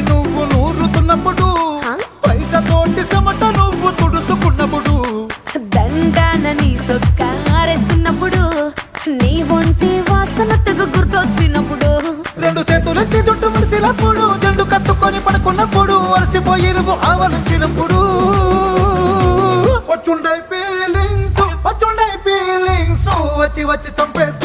నువ్వు నూరుతున్నప్పుడు బయట తోటి చెమట నువ్వు తుడుచుకున్నప్పుడు దండాన నీ సొక్కారేస్తున్నప్పుడు నీ ఒంటి వాసన తెగ గుర్తొచ్చినప్పుడు రెండు చేతులెత్తి చుట్టు ముడిసినప్పుడు జండు కత్తుకొని పడుకున్నప్పుడు అలసిపోయి నువ్వు ఆవలించినప్పుడు వచ్చుండై ఫీలింగ్స్ వచ్చి వచ్చి చంపేస్తా